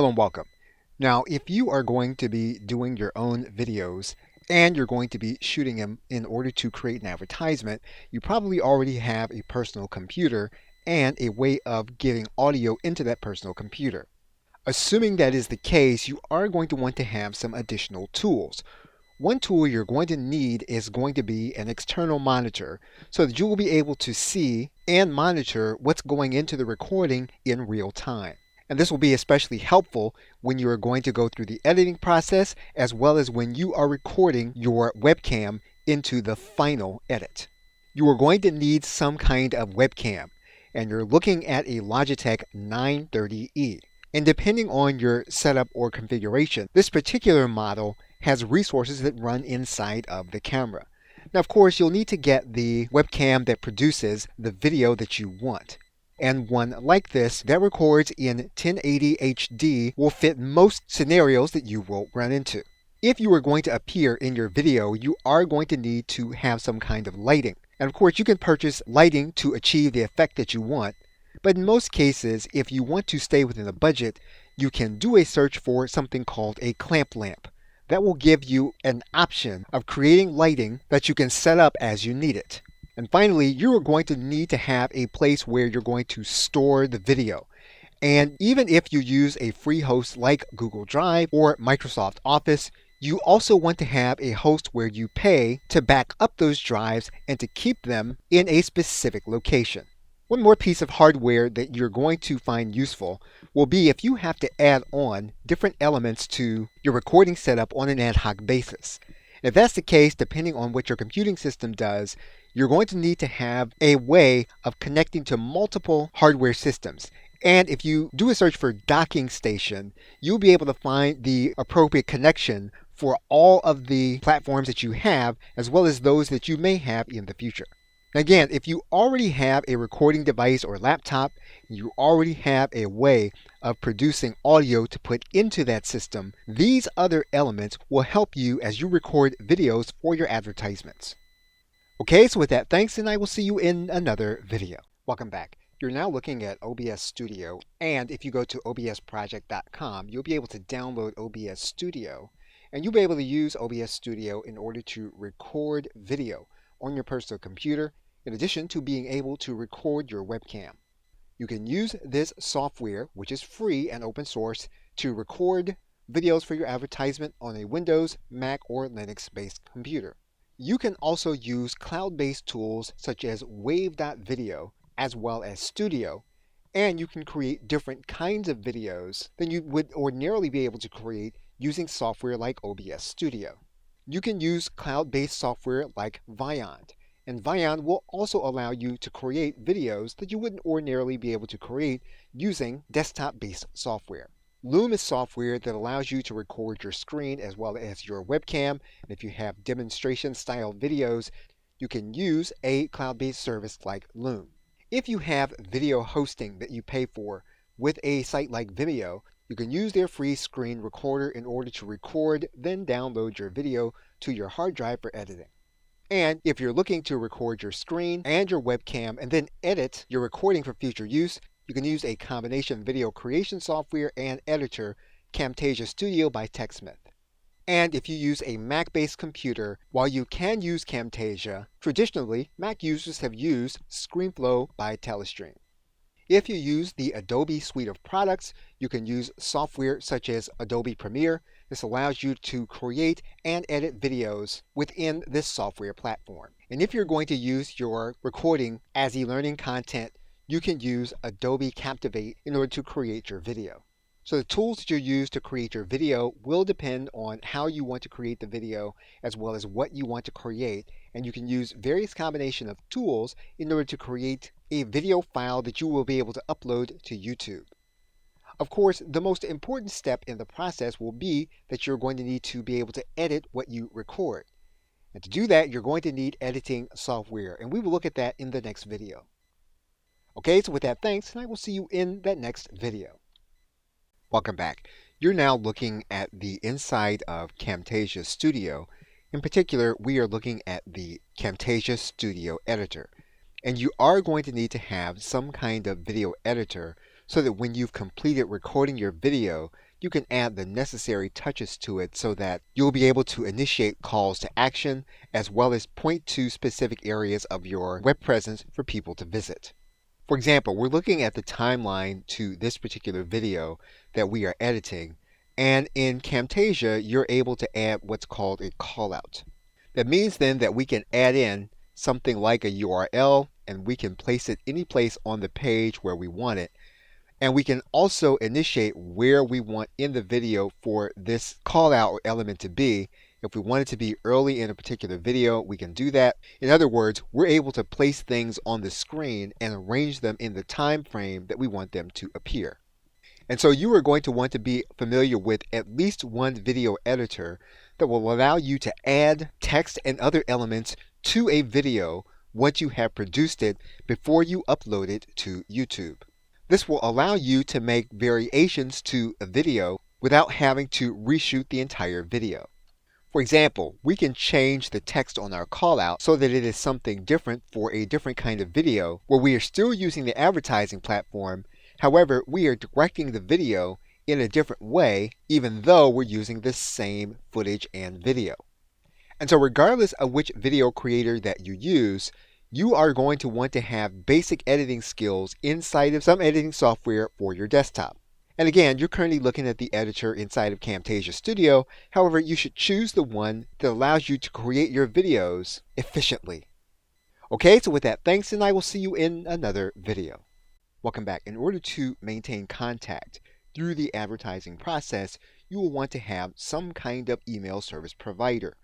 Hello and welcome. Now, if you are going to be doing your own videos and you're going to be shooting them in order to create an advertisement, you probably already have a personal computer and a way of getting audio into that personal computer. Assuming that is the case, you are going to want to have some additional tools. One tool you're going to need is going to be an external monitor so that you will be able to see and monitor what's going into the recording in real time. And this will be especially helpful when you are going to go through the editing process as well as when you are recording your webcam into the final edit. You are going to need some kind of webcam, and you're looking at a Logitech 930E. And depending on your setup or configuration, this particular model has resources that run inside of the camera. Now, of course, you'll need to get the webcam that produces the video that you want. And one like this that records in 1080 HD will fit most scenarios that you will run into. If you are going to appear in your video, you are going to need to have some kind of lighting. And of course, you can purchase lighting to achieve the effect that you want. But in most cases, if you want to stay within a budget, you can do a search for something called a clamp lamp. That will give you an option of creating lighting that you can set up as you need it. And finally, you are going to need to have a place where you're going to store the video. And even if you use a free host like Google Drive or Microsoft Office, you also want to have a host where you pay to back up those drives and to keep them in a specific location. One more piece of hardware that you're going to find useful will be if you have to add on different elements to your recording setup on an ad hoc basis. If that's the case, depending on what your computing system does, you're going to need to have a way of connecting to multiple hardware systems. And if you do a search for docking station, you'll be able to find the appropriate connection for all of the platforms that you have, as well as those that you may have in the future. Again, if you already have a recording device or laptop, you already have a way of producing audio to put into that system, these other elements will help you as you record videos for your advertisements. Okay, so with that, thanks, and I will see you in another video. Welcome back. You're now looking at OBS Studio, and if you go to obsproject.com, you'll be able to download OBS Studio, and you'll be able to use OBS Studio in order to record video on your personal computer, in addition to being able to record your webcam. You can use this software, which is free and open source, to record videos for your advertisement on a Windows, Mac, or Linux-based computer. You can also use cloud-based tools such as Wave.video as well as Studio, and you can create different kinds of videos than you would ordinarily be able to create using software like OBS Studio. You can use cloud-based software like Vyond, and Vyond will also allow you to create videos that you wouldn't ordinarily be able to create using desktop-based software. Loom is software that allows you to record your screen as well as your webcam, and if you have demonstration-style videos, you can use a cloud-based service like Loom. If you have video hosting that you pay for with a site like Vimeo, you can use their free screen recorder in order to record, then download your video to your hard drive for editing. And if you're looking to record your screen and your webcam and then edit your recording for future use, you can use a combination video creation software and editor, Camtasia Studio by TechSmith. And if you use a Mac-based computer, while you can use Camtasia, traditionally Mac users have used ScreenFlow by Telestream. If you use the Adobe suite of products, you can use software such as Adobe Premiere. This allows you to create and edit videos within this software platform. And if you're going to use your recording as e-learning content, you can use Adobe Captivate in order to create your video. So the tools that you use to create your video will depend on how you want to create the video as well as what you want to create, and you can use various combination of tools in order to create a video file that you will be able to upload to YouTube. Of course, the most important step in the process will be that you're going to need to be able to edit what you record. And to do that, you're going to need editing software, and we will look at that in the next video. Okay, so with that, thanks, and I will see you in that next video. Welcome back. You're now looking at the inside of Camtasia Studio. In particular, we are looking at the Camtasia Studio editor. And you are going to need to have some kind of video editor so that when you've completed recording your video, you can add the necessary touches to it so that you'll be able to initiate calls to action as well as point to specific areas of your web presence for people to visit. For example, we're looking at the timeline to this particular video that we are editing, and in Camtasia, you're able to add what's called a callout. That means then that we can add in something like a URL, and we can place it any place on the page where we want it. And we can also initiate where we want in the video for this callout or element to be. If we want it to be early in a particular video, we can do that. In other words, we're able to place things on the screen and arrange them in the time frame that we want them to appear. And so you are going to want to be familiar with at least one video editor that will allow you to add text and other elements to a video once you have produced it before you upload it to YouTube. This will allow you to make variations to a video without having to reshoot the entire video. For example, we can change the text on our callout so that it is something different for a different kind of video where we are still using the advertising platform. However, we are directing the video in a different way even though we're using the same footage and video. And so regardless of which video creator that you use, you are going to want to have basic editing skills inside of some editing software for your desktop. And again, you're currently looking at the editor inside of Camtasia Studio. However, you should choose the one that allows you to create your videos efficiently. Okay, so with that, thanks, and I will see you in another video. Welcome back. In order to maintain contact through the advertising process, you will want to have some kind of email service provider.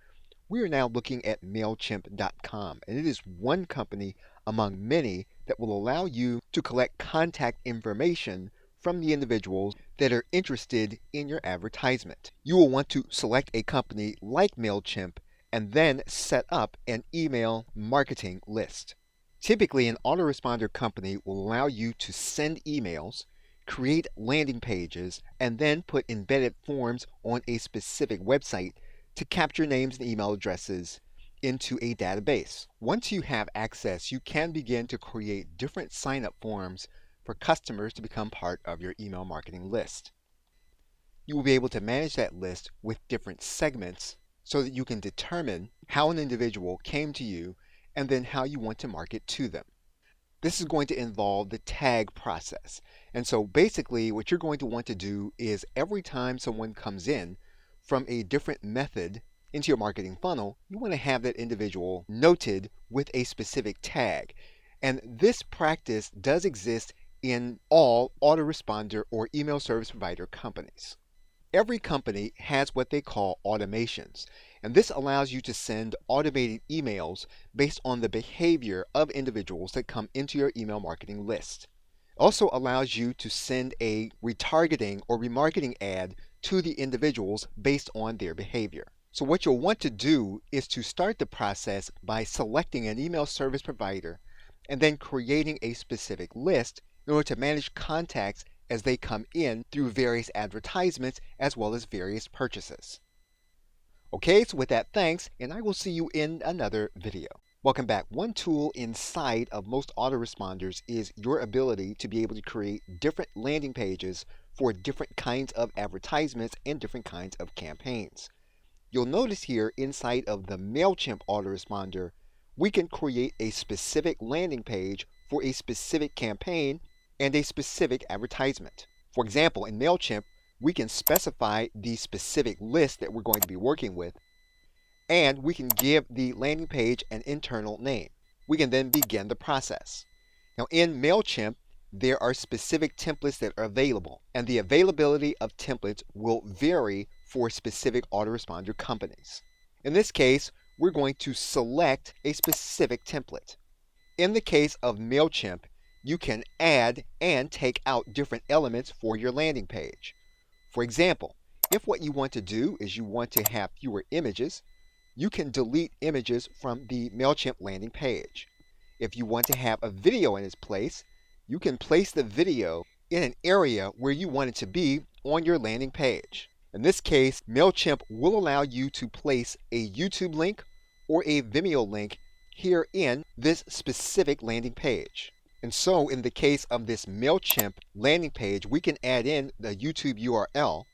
We are now looking at MailChimp.com, and it is one company among many that will allow you to collect contact information from the individuals that are interested in your advertisement. You will want to select a company like MailChimp and then set up an email marketing list. Typically, an autoresponder company will allow you to send emails, create landing pages, and then put embedded forms on a specific website to capture names and email addresses into a database. Once you have access, you can begin to create different sign-up forms for customers to become part of your email marketing list. You will be able to manage that list with different segments so that you can determine how an individual came to you and then how you want to market to them. This is going to involve the tag process. And so basically what you're going to want to do is every time someone comes in from a different method into your marketing funnel, you want to have that individual noted with a specific tag. And this practice does exist in all autoresponder or email service provider companies. Every company has what they call automations, and this allows you to send automated emails based on the behavior of individuals that come into your email marketing list. It also allows you to send a retargeting or remarketing ad to the individuals based on their behavior. So what you'll want to do is to start the process by selecting an email service provider and then creating a specific list in order to manage contacts as they come in through various advertisements as well as various purchases. Okay, so with that, thanks, and I will see you in another video. Welcome back. One tool inside of most autoresponders is your ability to be able to create different landing pages for different kinds of advertisements and different kinds of campaigns. You'll notice here inside of the MailChimp autoresponder, we can create a specific landing page for a specific campaign and a specific advertisement. For example, in MailChimp, we can specify the specific list that we're going to be working with, and we can give the landing page an internal name. We can then begin the process. Now in MailChimp, there are specific templates that are available, and the availability of templates will vary for specific autoresponder companies. In this case, we're going to select a specific template. In the case of MailChimp, you can add and take out different elements for your landing page. For example, if what you want to do is you want to have fewer images, you can delete images from the MailChimp landing page. If you want to have a video in its place, you can place the video in an area where you want it to be on your landing page. In this case, MailChimp will allow you to place a YouTube link or a Vimeo link here in this specific landing page. And so in the case of this MailChimp landing page, we can add in the YouTube URL.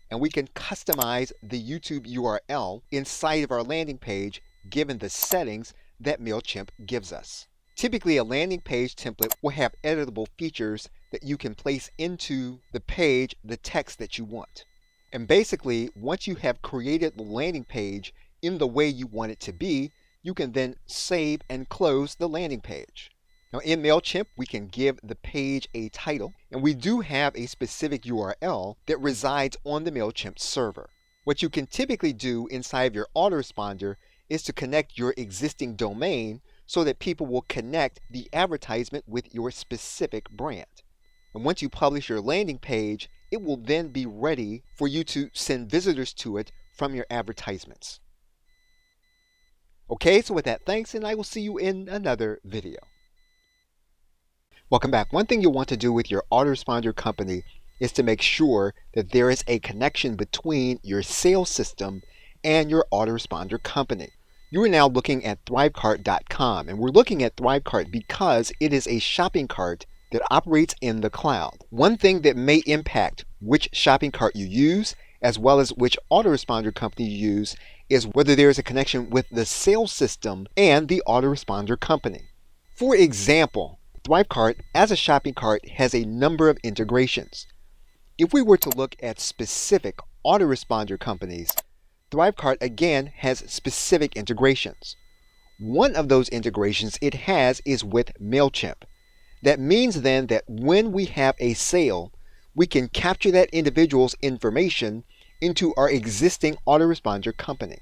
and we can customize the YouTube URL inside of our landing page given the settings that MailChimp gives us. Typically, a landing page template will have editable features that you can place into the page the text that you want. And basically, once you have created the landing page in the way you want it to be, you can then save and close the landing page. Now in MailChimp, we can give the page a title, and we do have a specific URL that resides on the MailChimp server. What you can typically do inside of your autoresponder is to connect your existing domain so that people will connect the advertisement with your specific brand. And once you publish your landing page, it will then be ready for you to send visitors to it from your advertisements. Okay, so with that, thanks, and I will see you in another video. Welcome back. One thing you'll want to do with your autoresponder company is to make sure that there is a connection between your sales system and your autoresponder company. You are now looking at thrivecart.com, and we're looking at Thrivecart because it is a shopping cart that operates in the cloud. One thing that may impact which shopping cart you use, as well as which autoresponder company you use, is whether there is a connection with the sales system and the autoresponder company. For example, Thrivecart as a shopping cart has a number of integrations. If we were to look at specific autoresponder companies, Thrivecart again has specific integrations. One of those integrations it has is with MailChimp. That means then that when we have a sale, we can capture that individual's information into our existing autoresponder company.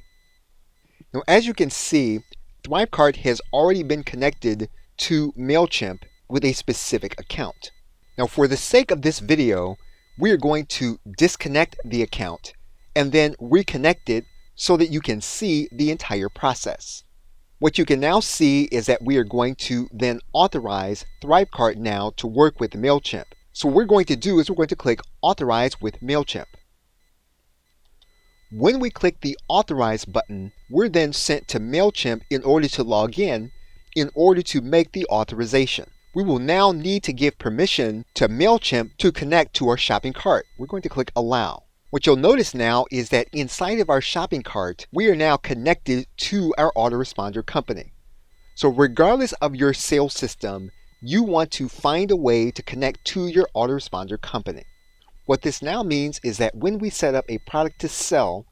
Now, as you can see, Thrivecart has already been connected to MailChimp with a specific account. Now, for the sake of this video, we are going to disconnect the account and then reconnect it so that you can see the entire process. What you can now see is that we are going to then authorize Thrivecart now to work with MailChimp. So what we're going to do is we're going to click Authorize with MailChimp. When we click the Authorize button, we're then sent to MailChimp in order to log in order to make the authorization. We will now need to give permission to MailChimp to connect to our shopping cart. We're going to click Allow. What you'll notice now is that inside of our shopping cart, we are now connected to our autoresponder company. So regardless of your sales system, you want to find a way to connect to your autoresponder company. What this now means is that when we set up a product to sell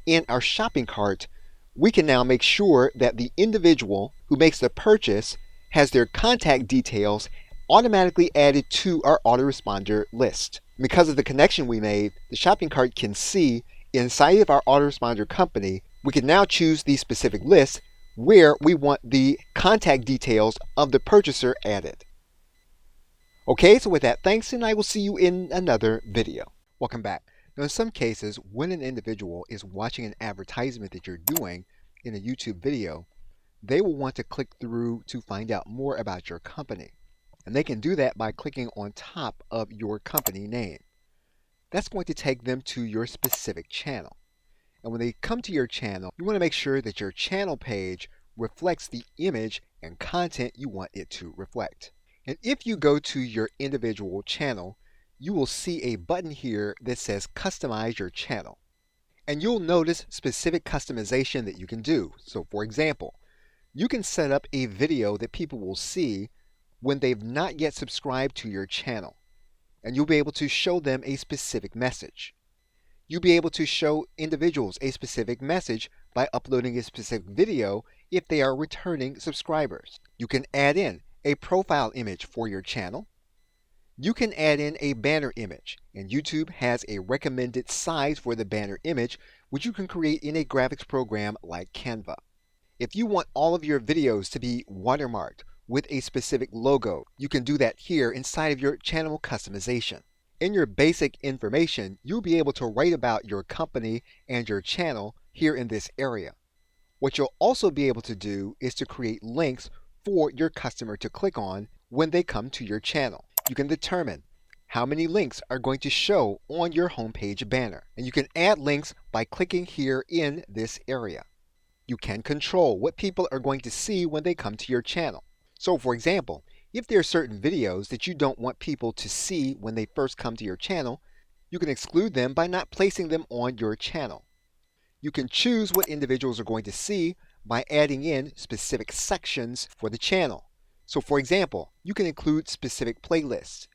in our shopping cart, we can now make sure that the individual who makes the purchase has their contact details automatically added to our autoresponder list. Because of the connection we made, the shopping cart can see inside of our autoresponder company, we can now choose the specific list where we want the contact details of the purchaser added. Okay, so with that, thanks, and I will see you in another video. Welcome back. Now, in some cases, when an individual is watching an advertisement that you're doing in a YouTube video, they will want to click through to find out more about your company. And they can do that by clicking on top of your company name. That's going to take them to your specific channel. And when they come to your channel, you want to make sure that your channel page reflects the image and content you want it to reflect. And if you go to your individual channel, you will see a button here that says Customize Your Channel. And you'll notice specific customization that you can do. So for example, you can set up a video that people will see when they've not yet subscribed to your channel. And you'll be able to show them a specific message. You'll be able to show individuals a specific message by uploading a specific video if they are returning subscribers. You can add in a profile image for your channel. You can add in a banner image, and YouTube has a recommended size for the banner image, which you can create in a graphics program like Canva. If you want all of your videos to be watermarked with a specific logo, you can do that here inside of your channel customization. In your basic information, you'll be able to write about your company and your channel here in this area. What you'll also be able to do is to create links for your customer to click on when they come to your channel. You can determine how many links are going to show on your homepage banner. And you can add links by clicking here in this area. You can control what people are going to see when they come to your channel. So for example, if there are certain videos that you don't want people to see when they first come to your channel, You can exclude them by not placing them on your channel. You can choose what individuals are going to see by adding in specific sections for the channel. So for example, you can include specific playlists.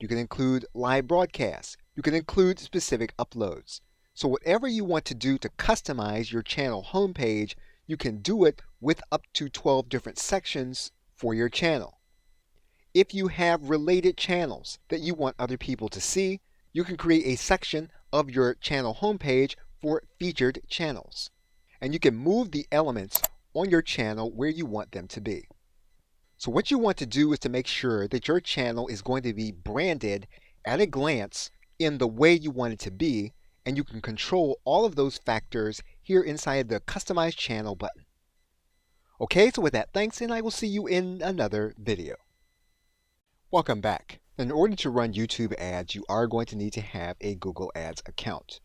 You can include live broadcasts. You can include specific uploads. So whatever you want to do to customize your channel homepage, you can do it with up to 12 different sections for your channel. If you have related channels that you want other people to see, you can create a section of your channel homepage for featured channels. And you can move the elements on your channel where you want them to be. So what you want to do is to make sure that your channel is going to be branded at a glance in the way you want it to be, and you can control all of those factors here inside the Customize Channel button. Okay, so with that, thanks, and I will see you in another video. Welcome back. In order to run YouTube ads, you are going to need to have a Google Ads account.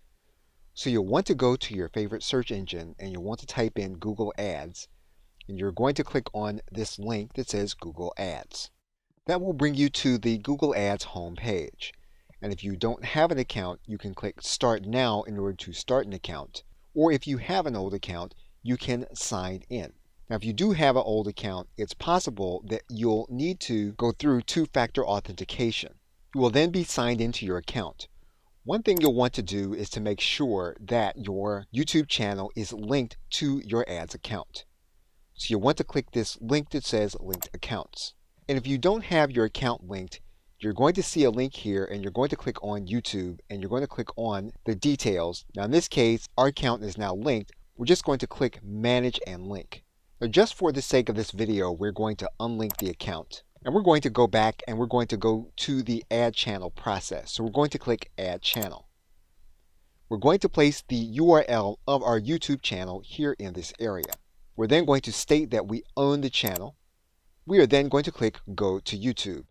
So you'll want to go to your favorite search engine and you'll want to type in Google Ads, and you're going to click on this link that says Google Ads. That will bring you to the Google Ads home page. And if you don't have an account, you can click Start Now in order to start an account. Or if you have an old account, you can sign in. Now, if you do have an old account, it's possible that you'll need to go through two-factor authentication. You will then be signed into your account. One thing you'll want to do is to make sure that your YouTube channel is linked to your ads account. So you'll want to click this link that says Linked Accounts. And if you don't have your account linked, you're going to see a link here and you're going to click on YouTube and you're going to click on the details. Now in this case, our account is now linked. We're just going to click Manage and Link. Now just for the sake of this video, we're going to unlink the account. And we're going to go back and we're going to go to the Add Channel process. So we're going to click Add Channel. We're going to place the URL of our YouTube channel here in this area. We're then going to state that we own the channel. We are then going to click Go to YouTube.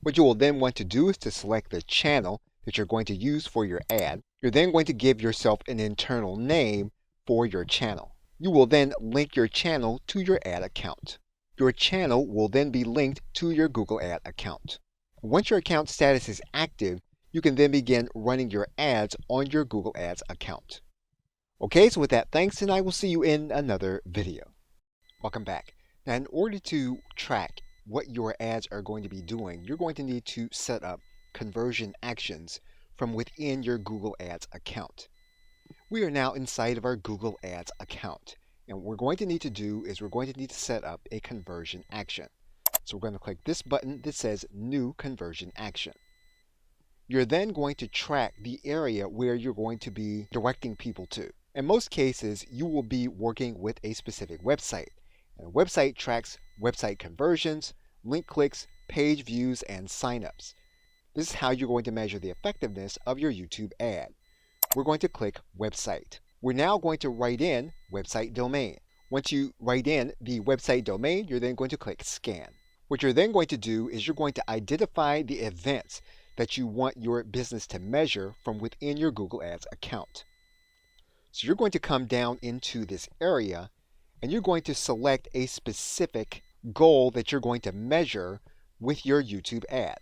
What you will then want to do is to select the channel that you're going to use for your ad. You're then going to give yourself an internal name for your channel. You will then link your channel to your ad account. Your channel will then be linked to your Google Ad account. Once your account status is active, you can then begin running your ads on your Google Ads account. Okay, so with that, thanks, and I will see you in another video. Welcome back. Now, in order to track what your ads are going to be doing, you're going to need to set up conversion actions from within your Google Ads account. We are now inside of our Google Ads account. And what we're going to need to do is we're going to need to set up a conversion action. So we're going to click this button that says New Conversion Action. You're then going to track the area where you're going to be directing people to. In most cases, you will be working with a specific website. And a website tracks website conversions, link clicks, page views, and signups. This is how you're going to measure the effectiveness of your YouTube ad. We're going to click Website. We're now going to write in website domain. Once you write in the website domain, you're then going to click Scan. What you're then going to do is you're going to identify the events that you want your business to measure from within your Google Ads account. So you're going to come down into this area and you're going to select a specific goal that you're going to measure with your YouTube ad.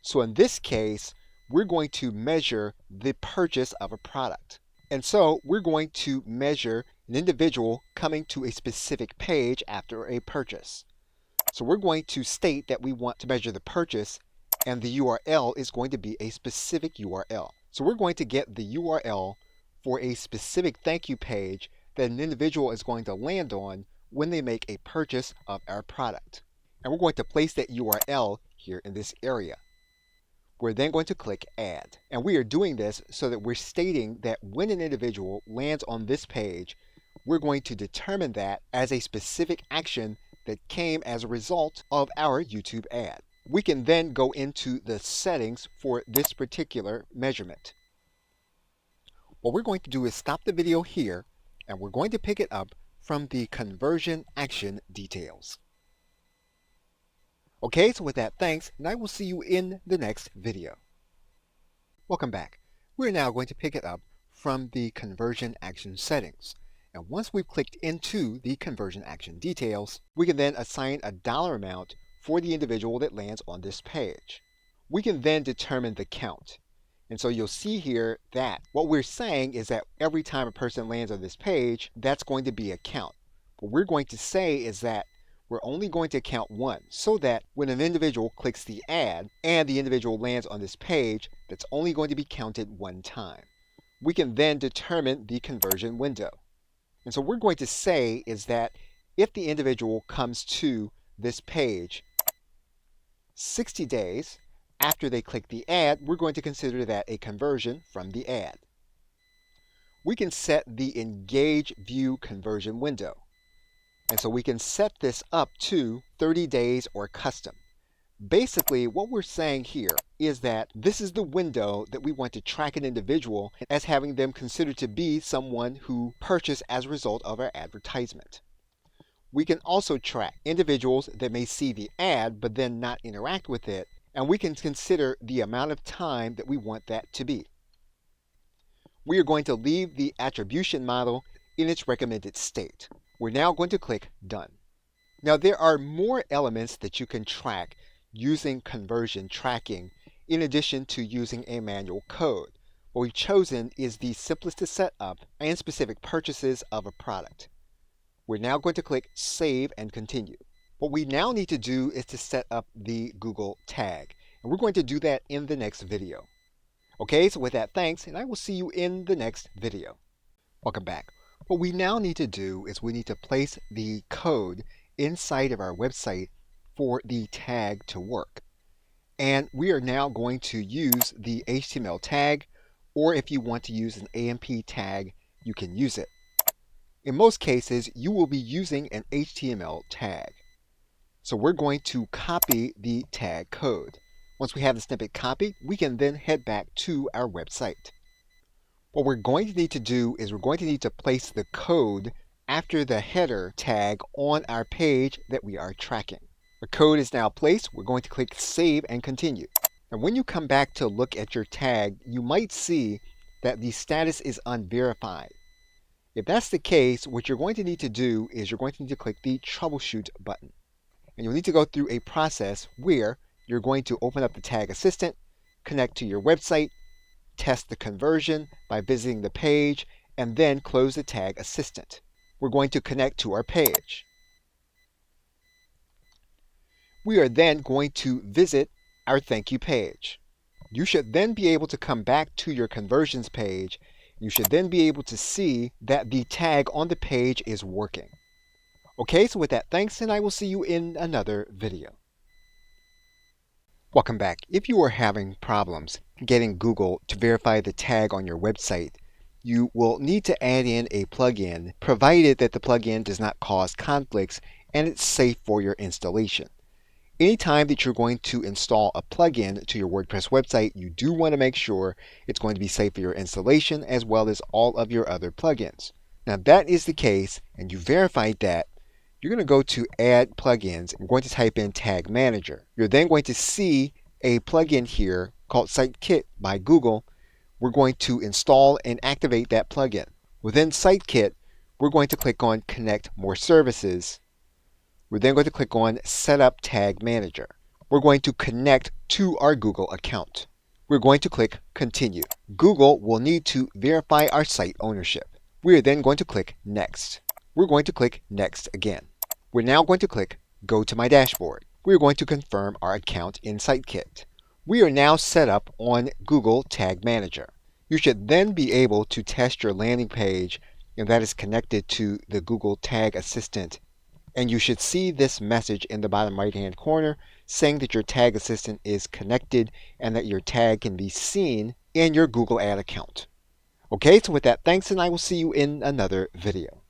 So in this case, we're going to measure the purchase of a product. And so we're going to measure an individual coming to a specific page after a purchase. So we're going to state that we want to measure the purchase, and the URL is going to be a specific URL. So we're going to get the URL for a specific thank you page that an individual is going to land on when they make a purchase of our product. And we're going to place that URL here in this area. We're then going to click Add. And we are doing this so that we're stating that when an individual lands on this page, we're going to determine that as a specific action that came as a result of our YouTube ad. We can then go into the settings for this particular measurement. What we're going to do is stop the video here, and we're going to pick it up from the conversion action details. Okay, so with that, thanks, and I will see you in the next video. Welcome back. We're now going to pick it up from the conversion action settings. And once we've clicked into the conversion action details, we can then assign a dollar amount for the individual that lands on this page. We can then determine the count. And so you'll see here that what we're saying is that every time a person lands on this page, that's going to be a count. What we're going to say is that we're only going to count one, so that when an individual clicks the ad and the individual lands on this page, that's only going to be counted one time. We can then determine the conversion window. And so what we're going to say is that if the individual comes to this page 60 days after they click the ad, we're going to consider that a conversion from the ad. We can set the engage view conversion window. And so we can set this up to 30 days or custom. Basically, what we're saying here is that this is the window that we want to track an individual as having them considered to be someone who purchased as a result of our advertisement. We can also track individuals that may see the ad but then not interact with it, and we can consider the amount of time that we want that to be. We are going to leave the attribution model in its recommended state. We're now going to click Done. Now there are more elements that you can track using conversion tracking in addition to using a manual code. What we've chosen is the simplest to set up and specific purchases of a product. We're now going to click Save and Continue. What we now need to do is to set up the Google tag, and we're going to do that in the next video. Okay, so with that, thanks, and I will see you in the next video. Welcome back. What we now need to do is we need to place the code inside of our website for the tag to work. And we are now going to use the HTML tag, or if you want to use an AMP tag, you can use it. In most cases, you will be using an HTML tag. So we're going to copy the tag code. Once we have the snippet copied, we can then head back to our website. What we're going to need to do is we're going to need to place the code after the header tag on our page that we are tracking. The code is now placed. We're going to click Save and Continue. And when you come back to look at your tag, you might see that the status is unverified. If that's the case, what you're going to need to do is you're going to need to click the Troubleshoot button. And you'll need to go through a process where you're going to open up the Tag Assistant, connect to your website, test the conversion by visiting the page, and then close the Tag Assistant. We're going to connect to our page. We are then going to visit our thank you page. You should then be able to come back to your conversions page. You should then be able to see that the tag on the page is working. Okay, so with that, thanks, and I will see you in another video. Welcome back. If you are having problems getting Google to verify the tag on your website, you will need to add in a plugin, provided that the plugin does not cause conflicts and it's safe for your installation. Anytime that you're going to install a plugin to your WordPress website, you do want to make sure it's going to be safe for your installation as well as all of your other plugins. Now, if that is the case and you verified that, you're going to go to Add Plugins. We're going to type in Tag Manager. You're then going to see a plugin here called SiteKit by Google. We're going to install and activate that plugin. Within SiteKit, we're going to click on Connect More Services. We're then going to click on Set Up Tag Manager. We're going to connect to our Google account. We're going to click Continue. Google will need to verify our site ownership. We are then going to click Next. We're going to click Next again. We're now going to click Go to My Dashboard. We're going to confirm our account in SiteKit. We are now set up on Google Tag Manager. You should then be able to test your landing page, and that is connected to the Google Tag Assistant. And you should see this message in the bottom right hand corner saying that your Tag Assistant is connected and that your tag can be seen in your Google Ad account. Okay, so with that, thanks, and I will see you in another video.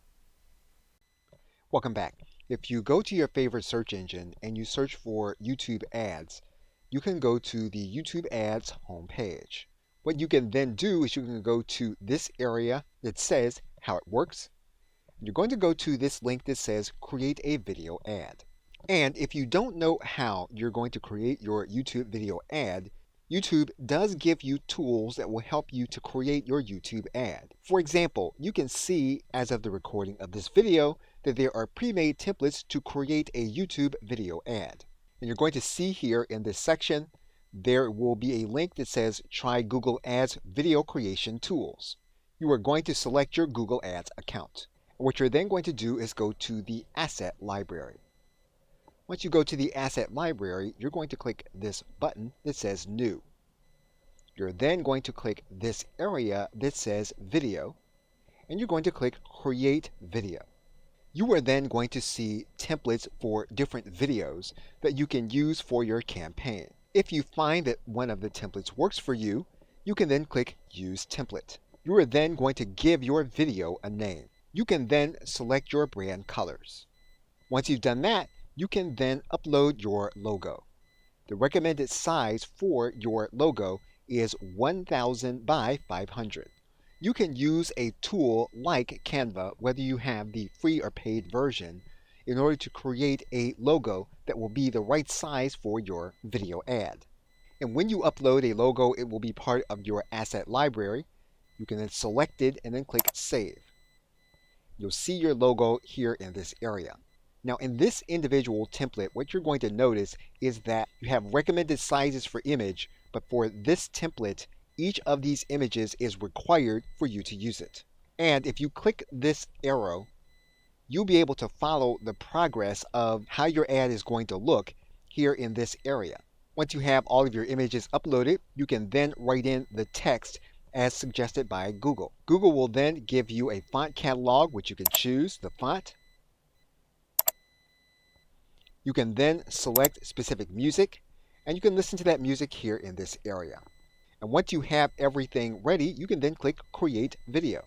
Welcome back. If you go to your favorite search engine and you search for YouTube ads, you can go to the YouTube ads homepage. What you can then do is you can go to this area that says how it works. You're going to go to this link that says create a video ad. And if you don't know how you're going to create your YouTube video ad, YouTube does give you tools that will help you to create your YouTube ad. For example, you can see as of the recording of this video that there are pre-made templates to create a YouTube video ad. And you're going to see here in this section there will be a link that says Try Google Ads Video Creation Tools. You are going to select your Google Ads account. What you're then going to do is go to the Asset Library. Once you go to the Asset Library, you're going to click this button that says New. You're then going to click this area that says Video, and you're going to click Create Video. You are then going to see templates for different videos that you can use for your campaign. If you find that one of the templates works for you, you can then click Use Template. You are then going to give your video a name. You can then select your brand colors. Once you've done that, you can then upload your logo. The recommended size for your logo is 1000 by 500. You can use a tool like Canva, whether you have the free or paid version, in order to create a logo that will be the right size for your video ad. And when you upload a logo, it will be part of your asset library. You can then select it and then click Save. You'll see your logo here in this area. Now in this individual template, what you're going to notice is that you have recommended sizes for image, but for this template, each of these images is required for you to use it. And if you click this arrow, you'll be able to follow the progress of how your ad is going to look here in this area. Once you have all of your images uploaded, you can then write in the text as suggested by Google. Google will then give you a font catalog, which you can choose the font. You can then select specific music, and you can listen to that music here in this area. And once you have everything ready, you can then click Create Video.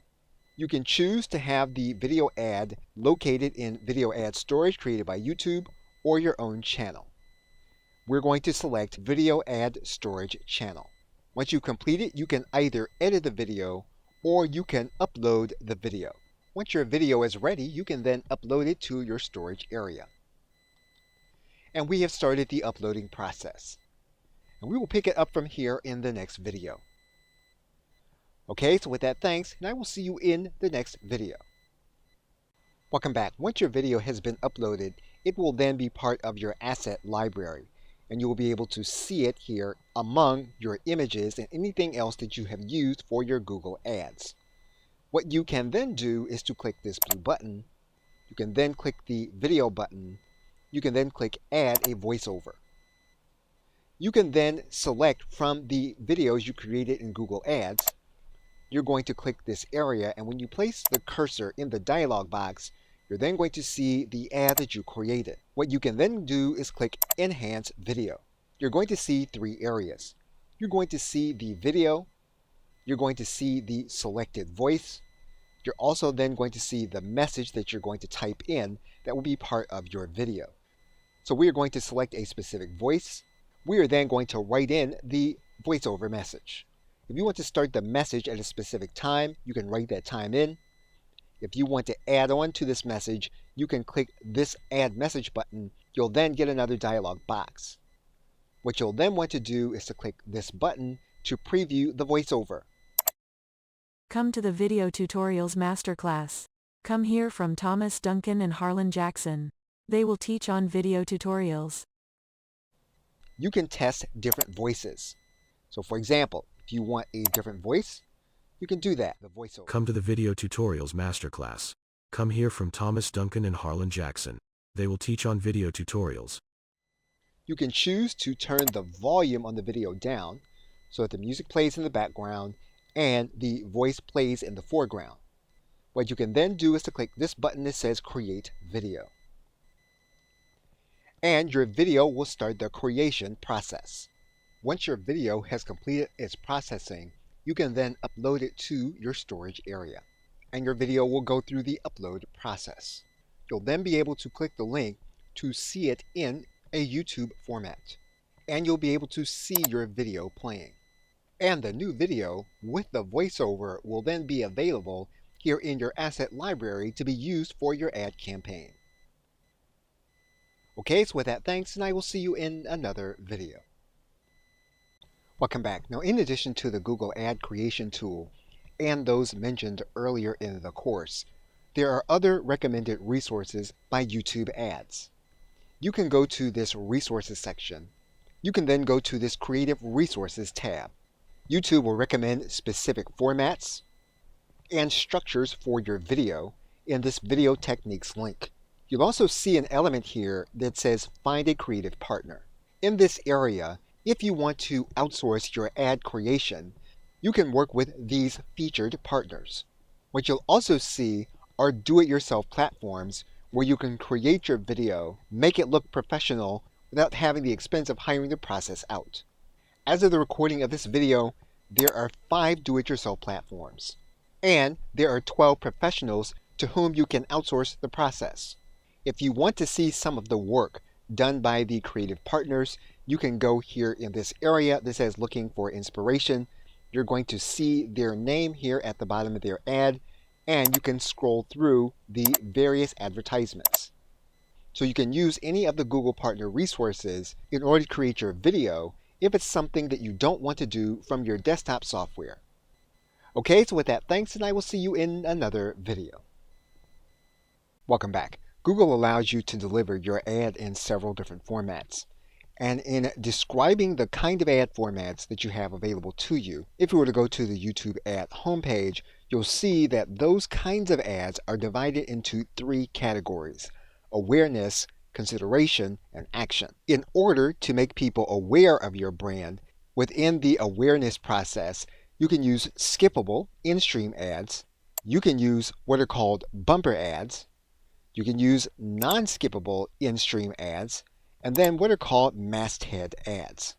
You can choose to have the video ad located in video ad storage created by YouTube or your own channel. We're going to select Video Ad Storage Channel. Once you complete it, you can either edit the video or you can upload the video. Once your video is ready, you can then upload it to your storage area. And we have started the uploading process. And we will pick it up from here in the next video. Okay, so with that, thanks, and I will see you in the next video. Welcome back. Once your video has been uploaded, it will then be part of your asset library, and you will be able to see it here among your images and anything else that you have used for your Google Ads. What you can then do is to click this blue button. You can then click the video button. You can then click Add a Voiceover. You can then select from the videos you created in Google Ads. You're going to click this area, and when you place the cursor in the dialog box, you're then going to see the ad that you created. What you can then do is click Enhance Video. You're going to see three areas. You're going to see the video, you're going to see the selected voice, you're also then going to see the message that you're going to type in that will be part of your video. So we are going to select a specific voice. We are then going to write in the voiceover message. If you want to start the message at a specific time, you can write that time in. If you want to add on to this message, you can click this Add Message button. You'll then get another dialog box. What you'll then want to do is to click this button to preview the voiceover. Come to the Video Tutorials Masterclass. Come hear from Thomas Duncan and Harlan Jackson. They will teach on video tutorials. You can test different voices. So for example, if you want a different voice, you can do that, the voiceover. Come to the Video Tutorials Masterclass. Come hear from Thomas Duncan and Harlan Jackson. They will teach on video tutorials. You can choose to turn the volume on the video down so that the music plays in the background and the voice plays in the foreground. What you can then do is to click this button that says Create Video. And your video will start the creation process. Once your video has completed its processing, you can then upload it to your storage area, and your video will go through the upload process. You'll then be able to click the link to see it in a YouTube format, and you'll be able to see your video playing. And the new video with the voiceover will then be available here in your asset library to be used for your ad campaign. Okay, so with that, thanks, and I will see you in another video. Welcome back. Now, in addition to the Google Ad Creation tool and those mentioned earlier in the course, there are other recommended resources by YouTube Ads. You can go to this resources section, You can then go to this Creative Resources tab. YouTube will recommend specific formats and structures for your video in this Video Techniques link. You'll also see an element here that says Find a Creative Partner. In this area, if you want to outsource your ad creation, you can work with these featured partners. What you'll also see are do-it-yourself platforms where you can create your video, make it look professional without having the expense of hiring the process out. As of the recording of this video, there are 5 do-it-yourself platforms, and there are 12 professionals to whom you can outsource the process. If you want to see some of the work done by the creative partners, you can go here in this area that says Looking for Inspiration. You're going to see their name here at the bottom of their ad, and you can scroll through the various advertisements. So you can use any of the Google Partner resources in order to create your video if it's something that you don't want to do from your desktop software. Okay, so with that, thanks, and I will see you in another video. Welcome back. Google allows you to deliver your ad in several different formats. And in describing the kind of ad formats that you have available to you, if you were to go to the YouTube ad homepage, you'll see that those kinds of ads are divided into 3 categories: awareness, consideration, and action. In order to make people aware of your brand, within the awareness process, you can use skippable in-stream ads, you can use what are called bumper ads, you can use non-skippable in-stream ads, and then what are called masthead ads.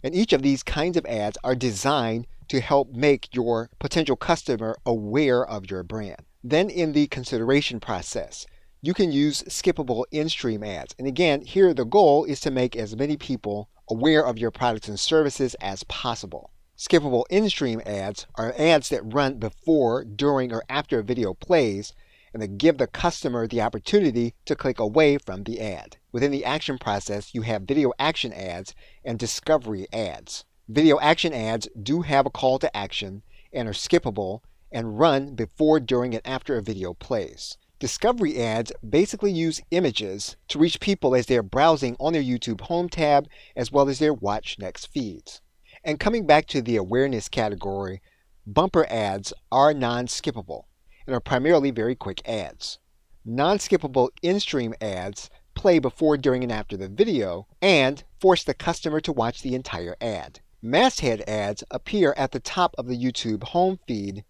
And each of these kinds of ads are designed to help make your potential customer aware of your brand. Then in the consideration process, you can use skippable in-stream ads. And again, here the goal is to make as many people aware of your products and services as possible. Skippable in-stream ads are ads that run before, during, or after a video plays, and that give the customer the opportunity to click away from the ad. Within the action process, you have video action ads and discovery ads. Video action ads do have a call to action and are skippable and run before, during, and after a video plays. Discovery ads basically use images to reach people as they're browsing on their YouTube home tab as well as their Watch Next feeds. And coming back to the awareness category, bumper ads are non-skippable and are primarily very quick ads. Non-skippable in-stream ads play before, during, and after the video and force the customer to watch the entire ad. Masthead ads appear at the top of the YouTube home feed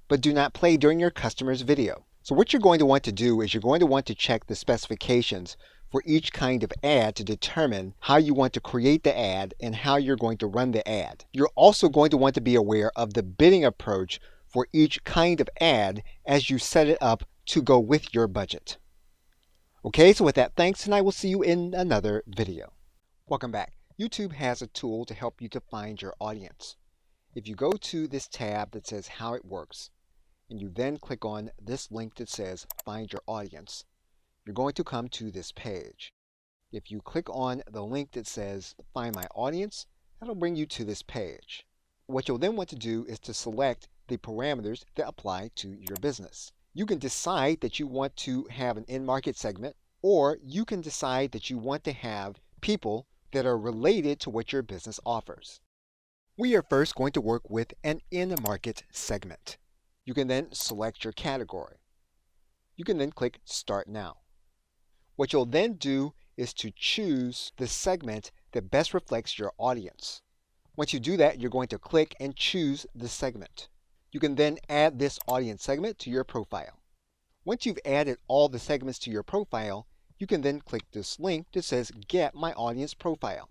but do not play during your customer's video. So what you're going to want to do is you're going to want to check the specifications for each kind of ad to determine how you want to create the ad and how you're going to run the ad. You're also going to want to be aware of the bidding approach for each kind of ad as you set it up to go with your budget. Okay, so with that, thanks, and I will see you in another video. Welcome back. YouTube has a tool to help you to find your audience. If you go to this tab that says How It Works, and you then click on this link that says Find Your Audience, you're going to come to this page. If you click on the link that says Find My Audience, that'll bring you to this page. What you'll then want to do is to select the parameters that apply to your business. You can decide that you want to have an in-market segment, or you can decide that you want to have people that are related to what your business offers. We are first going to work with an in-market segment. You can then select your category. You can then click Start Now. What you'll then do is to choose the segment that best reflects your audience. Once you do that, you're going to click and choose the segment. You can then add this audience segment to your profile. Once you've added all the segments to your profile, you can then click this link that says Get My Audience Profile.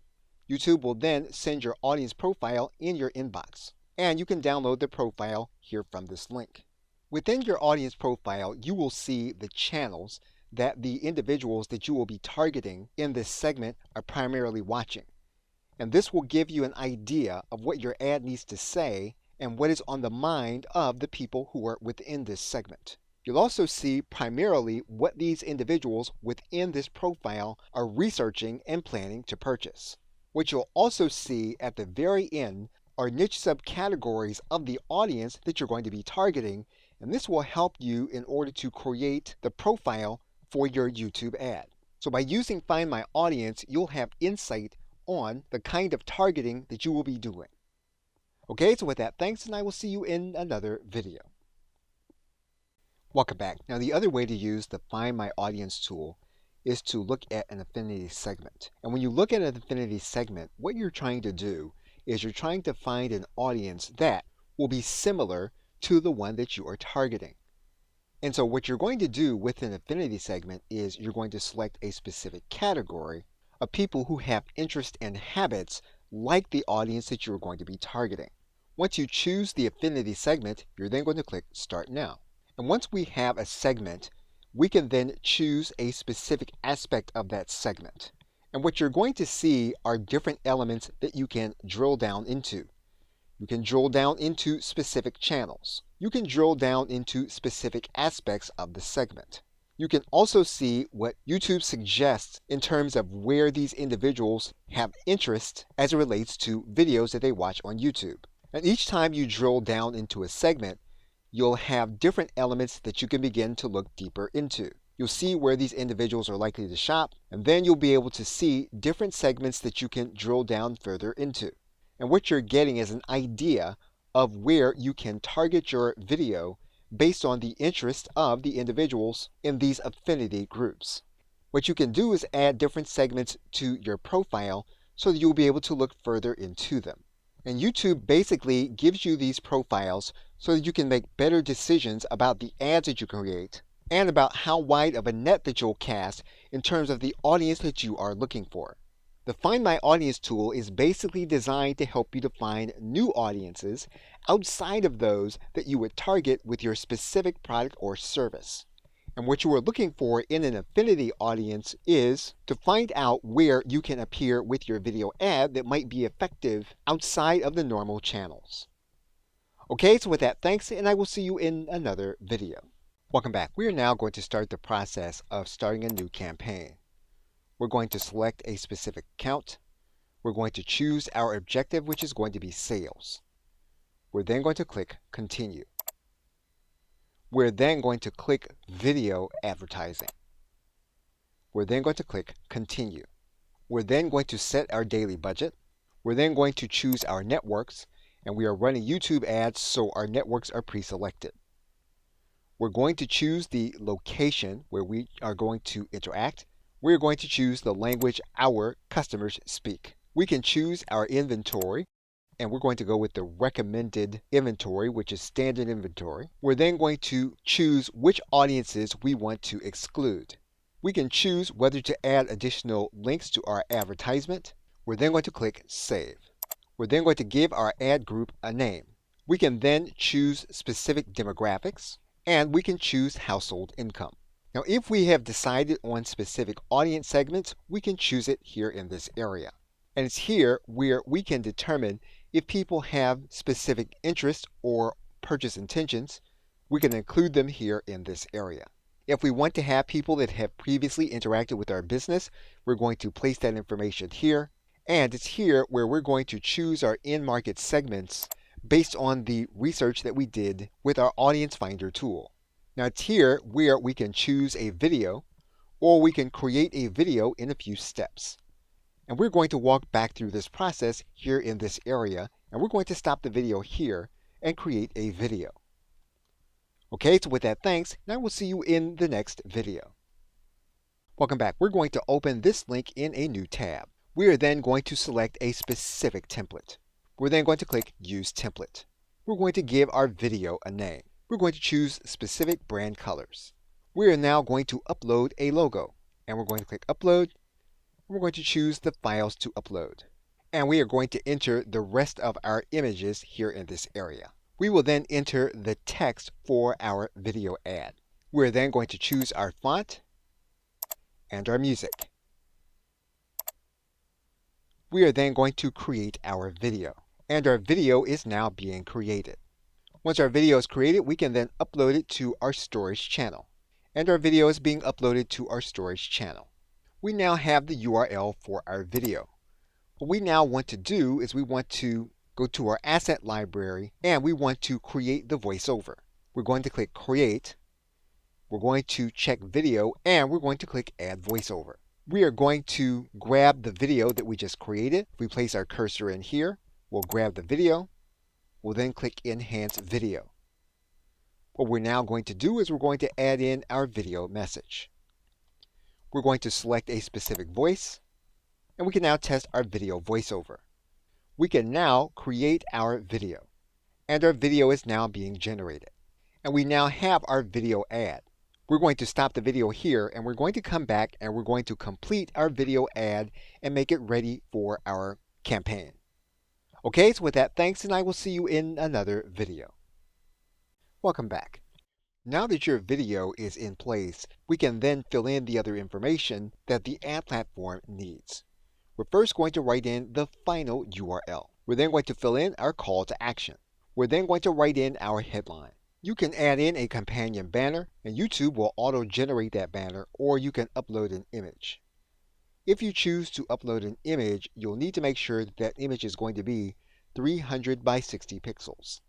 YouTube will then send your audience profile in your inbox, and you can download the profile here from this link. Within your audience profile, you will see the channels that the individuals that you will be targeting in this segment are primarily watching. And this will give you an idea of what your ad needs to say and what is on the mind of the people who are within this segment. You'll also see primarily what these individuals within this profile are researching and planning to purchase. What you'll also see at the very end are niche subcategories of the audience that you're going to be targeting, and this will help you in order to create the profile for your YouTube ad. So by using Find My Audience, you'll have insight on the kind of targeting that you will be doing. Okay, so with that, thanks, and I will see you in another video. Welcome back. Now, the other way to use the Find My Audience tool is to look at an affinity segment. And when you look at an affinity segment, what you're trying to do is you're trying to find an audience that will be similar to the one that you are targeting. And so what you're going to do with an affinity segment is you're going to select a specific category of people who have interests and habits like the audience that you're going to be targeting. Once you choose the affinity segment, you're then going to click Start Now. And once we have a segment, we can then choose a specific aspect of that segment. And what you're going to see are different elements that you can drill down into. You can drill down into specific channels. You can drill down into specific aspects of the segment. You can also see what YouTube suggests in terms of where these individuals have interest as it relates to videos that they watch on YouTube. And each time you drill down into a segment, you'll have different elements that you can begin to look deeper into. You'll see where these individuals are likely to shop, and then you'll be able to see different segments that you can drill down further into. And what you're getting is an idea of where you can target your video based on the interest of the individuals in these affinity groups. What you can do is add different segments to your profile so that you'll be able to look further into them. And YouTube basically gives you these profiles so that you can make better decisions about the ads that you create and about how wide of a net that you'll cast in terms of the audience that you are looking for. The Find My Audience tool is basically designed to help you to find new audiences outside of those that you would target with your specific product or service. And what you are looking for in an affinity audience is to find out where you can appear with your video ad that might be effective outside of the normal channels. Okay, so with that, thanks, and I will see you in another video. Welcome back. We are now going to start the process of starting a new campaign. We're going to select a specific account. We're going to choose our objective, which is going to be sales. We're then going to click Continue. We're then going to click Video Advertising. We're then going to click Continue. We're then going to set our daily budget. We're then going to choose our networks, and we are running YouTube ads, so our networks are pre-selected. We're going to choose the location where we are going to interact. We're going to choose the language our customers speak. We can choose our inventory, and we're going to go with the recommended inventory, which is standard inventory. We're then going to choose which audiences we want to exclude. We can choose whether to add additional links to our advertisement. We're then going to click Save. We're then going to give our ad group a name. We can then choose specific demographics, and we can choose household income. Now, if we have decided on specific audience segments, we can choose it here in this area. And it's here where we can determine if people have specific interests or purchase intentions. We can include them here in this area. If we want to have people that have previously interacted with our business, we're going to place that information here. And it's here where we're going to choose our in-market segments based on the research that we did with our Audience Finder tool. Now it's here where we can choose a video, or we can create a video in a few steps. And we're going to walk back through this process here in this area, and we're going to stop the video here and create a video. Okay, so with that, thanks, and I will see you in the next video. Welcome back. We're going to open this link in a new tab. We are then going to select a specific template. We're then going to click Use Template. We're going to give our video a name. We're going to choose specific brand colors. We are now going to upload a logo, and we're going to click Upload. We're going to choose the files to upload. And we are going to enter the rest of our images here in this area. We will then enter the text for our video ad. We're then going to choose our font and our music. We are then going to create our video. And our video is now being created. Once our video is created, we can then upload it to our storage channel. And our video is being uploaded to our storage channel. We now have the URL for our video. What we now want to do is we want to go to our asset library and we want to create the voiceover. We're going to click Create. We're going to check Video and we're going to click Add Voiceover. We are going to grab the video that we just created. If we place our cursor in here, we'll grab the video. We'll then click Enhance Video. What we're now going to do is we're going to add in our video message. We're going to select a specific voice, and we can now test our video voiceover. We can now create our video, and our video is now being generated. And we now have our video ad. We're going to stop the video here, and we're going to come back and we're going to complete our video ad and make it ready for our campaign. Okay, so with that, thanks, and I will see you in another video. Welcome back. Now that your video is in place, we can then fill in the other information that the ad platform needs. We're first going to write in the final URL. We're then going to fill in our call to action. We're then going to write in our headline. You can add in a companion banner, and YouTube will auto-generate that banner, or you can upload an image. If you choose to upload an image, you'll need to make sure that that image is going to be 300 by 60 pixels.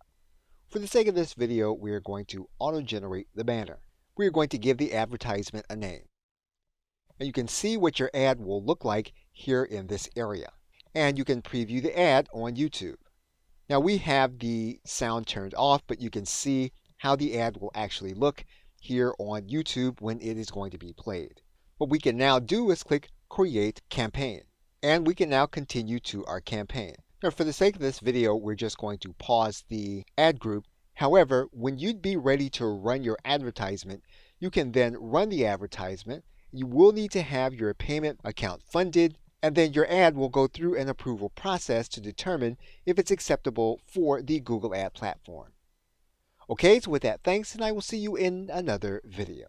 For the sake of this video, we are going to auto-generate the banner. We are going to give the advertisement a name. And you can see what your ad will look like here in this area. And you can preview the ad on YouTube. Now we have the sound turned off, but you can see how the ad will actually look here on YouTube when it is going to be played. What we can now do is click Create Campaign, and we can now continue to our campaign. Now for the sake of this video, we're just going to pause the ad group. However, when you'd be ready to run your advertisement, you can then run the advertisement. You will need to have your payment account funded, and then your ad will go through an approval process to determine if it's acceptable for the Google Ad platform. Okay, so with that, thanks, and I will see you in another video.